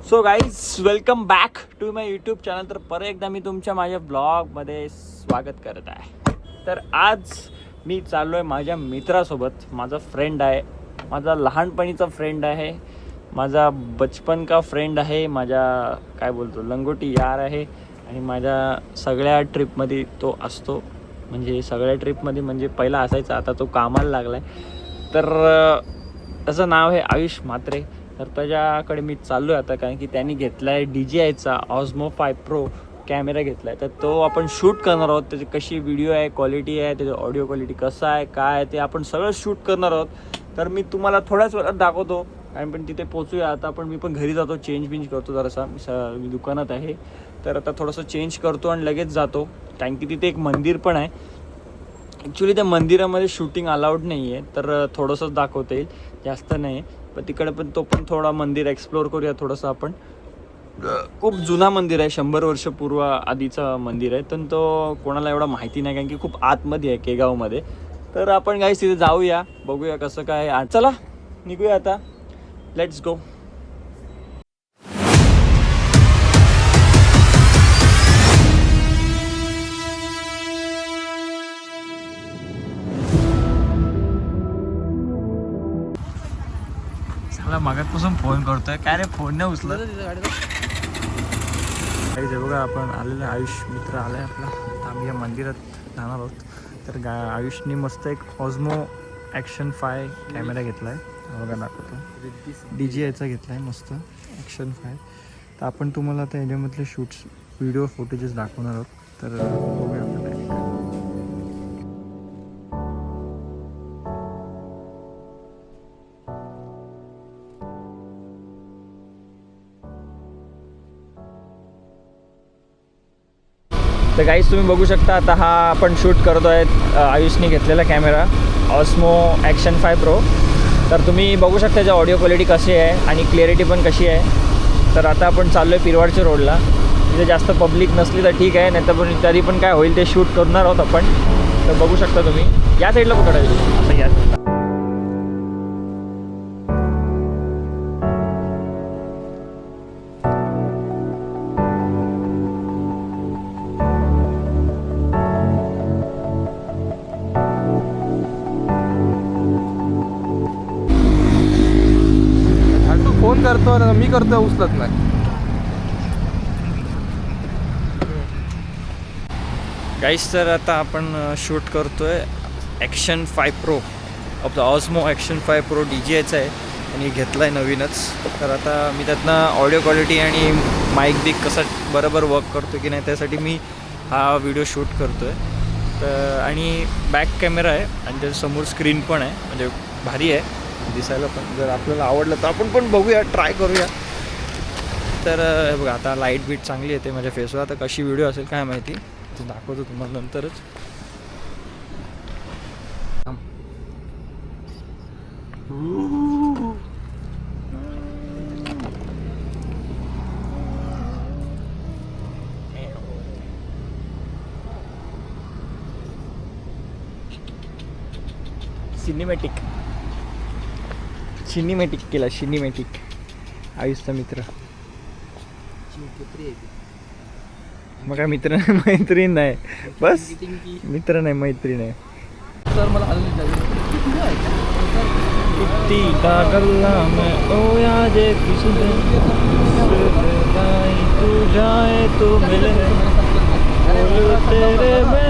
So guys welcome back to my YouTube channel. तर परत एकदा मी तुमच्या माझ्या ब्लॉगमध्ये स्वागत करत आहे. तर आज मी चाललो आहे माझ्या मित्रासोबत. माझा फ्रेंड आहे, माझा लहानपणीचा फ्रेंड आहे, माझा बचपन का फ्रेंड आहे, माझ्या काय बोलतो लंगोटी यार आहे आणि माझ्या सगळ्या ट्रिपमध्ये तो असतो. म्हणजे सगळ्या ट्रिपमध्ये म्हणजे पहिला असायचा, आता तो कामाला लागला आहे. तर त्याचं नाव आहे आयुष म्हात्रे. तर त्याच्याकडे मी चाललो आहे आता, कारण की त्यांनी घेतला आहे DJIचा Osmo 5 Pro कॅमेरा घेतला आहे. तर तो आपण शूट करणार आहोत. त्याची कशी व्हिडिओ आहे, क्वालिटी आहे, त्याची ऑडिओ क्वालिटी कसं आहे, काय आहे ते आपण सगळं शूट करणार आहोत. तर मी तुम्हाला थोड्याच वेळात दाखवतो. आणि पण तिथे पोचूया आता. मी पण घरी जातो, चेंज करतो जरासा. मी दुकानात आहे, तर आता थोडंसं चेंज करतो आणि लगेच जातो. कारण की तिथे एक मंदिर पण आहे. ॲक्च्युली त्या मंदिरामध्ये शूटिंग अलाउड नाही आहे, तर थोडंसंच दाखवता येईल, जास्त नाही. पण तिकडे पण थोडा मंदिर एक्सप्लोअर करूया थोडंसं आपण. खूप जुना मंदिर आहे, 100 वर्षपूर्व आधीचं मंदिर आहे. तर तो कोणाला एवढा माहिती नाही, कारण की खूप आतमध्ये आहे केगावमध्ये. तर आपण गाईस तिथे जाऊया, बघूया कसं काय. चला निघूया आता, लेट्स गो. मागातपासून फोन करतोय, काय रे फोन नाही उचलत. काही बघा आपण आलेलं आयुष मित्र आलाय आपला. आम्ही या मंदिरात जाणार आहोत. तर आयुषनी मस्त एक Osmo Action 5 कॅमेरा घेतला आहे. बघा दाखवतो, DJIचा घेतला आहे मस्त Action 5. तर आपण तुम्हाला आता याच्यामधले शूट्स व्हिडिओ फुटेजेस दाखवणार आहोत. तर बघूया आपण. तर गाईस तुम्ही बघू शकता आता हा आपण शूट करतो आहे आयुषनी घेतलेला कॅमेरा Osmo Action 5 Pro. तर तुम्ही बघू शकता त्याची ऑडिओ क्वालिटी कशी आहे आणि क्लिअरिटी पण कशी आहे. तर आता आपण चाललो आहे पिरवाडच्या रोडला. तिथे जास्त पब्लिक नसली तर ठीक आहे, नाही तर पण तरी पण काय होईल ते शूट करणार आहोत आपण. तर बघू शकता तुम्ही या साईडला कुठं असं या साईडला. फोन करतो ना मी करतो, उचलत नाही. गाईस तर आता आपण शूट करतोय Action 5 Pro. आपला Osmo Action 5 Pro DJIचा आहे आणि घेतला आहे नवीनच. तर आता मी त्यातनं ऑडिओ क्वालिटी आणि माईक बिक कसा बरोबर वर्क करतो की नाही त्यासाठी मी हा व्हिडिओ शूट करतो आहे. तर आणि बॅक कॅमेरा आहे आणि त्याच्यासमोर स्क्रीन पण आहे, म्हणजे भारी आहे दिसायला पण. जर आपल्याला आवडलं तर आपण पण बघूया, ट्राय करूया. तर बघा आता लाईट बीट चांगली येते माझ्या फेसवर. आता कशी व्हिडिओ असेल काय माहिती, ते दाखवतो तुम्हाला नंतरच. सिनेमॅटिक केला, सिनेमॅटिक. आयुषचा मित्र. मग काय मित्र नाही मैत्रीण नाही, बस मित्र नाही मैत्रीण आहे. तर मला कुत्ती का गल्ला में ओया जे तू जाए तो मिले तेरे में.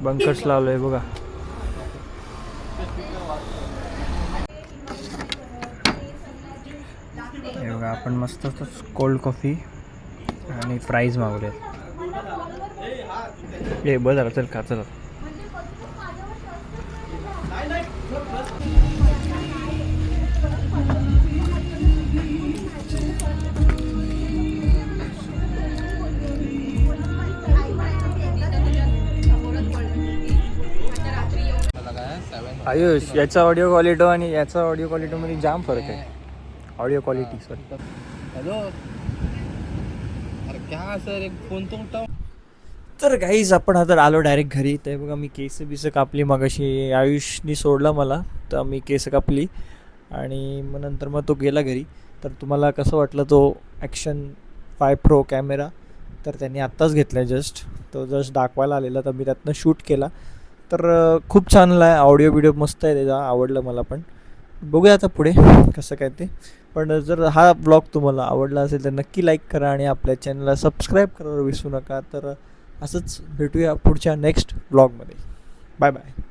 बंकर्स लावलं आहे बघा. हे बघा आपण मस्त कोल्ड कॉफी आणि फ्राईज मागवले. हे बरं झालं, चल खा चला. आयुष याचा ऑडिओ क्वालिटी आणि याचा ऑडिओ क्वालिटीमध्ये जाम फरक आहे. Audio quality sorry. हॅलो अरे क्या सर एक फोन तो उठाव. तर गाईज आपण आता आलो डायरेक्ट घरी. तर बघा मी केस बिस कापली मगाशी, आयुषनी सोडला मला तर मी केस कापली आणि मग नंतर मग तो गेला घरी. तर तुम्हाला कसं वाटलं तो ॲक्शन 5 Pro कॅमेरा? तर त्यांनी आत्ताच घेतला आहे जस्ट, तो जस्ट दाखवायला आलेला तर मी त्यातनं शूट केला. तर खूप चांगला आहे, ऑडिओ व्हिडिओ मस्त आहे त्याचा, आवडलं मला पण. बघूया आता पुढे कसं काय ते. पण जर हा ब्लॉग तुम्हाला आवडला असेल तर नक्की लाईक करा आणि आपल्या चॅनलला सबस्क्राईब करायला विसरू नका. तर असंच भेटूया पुढच्या नेक्स्ट ब्लॉगमध्ये. Bye bye.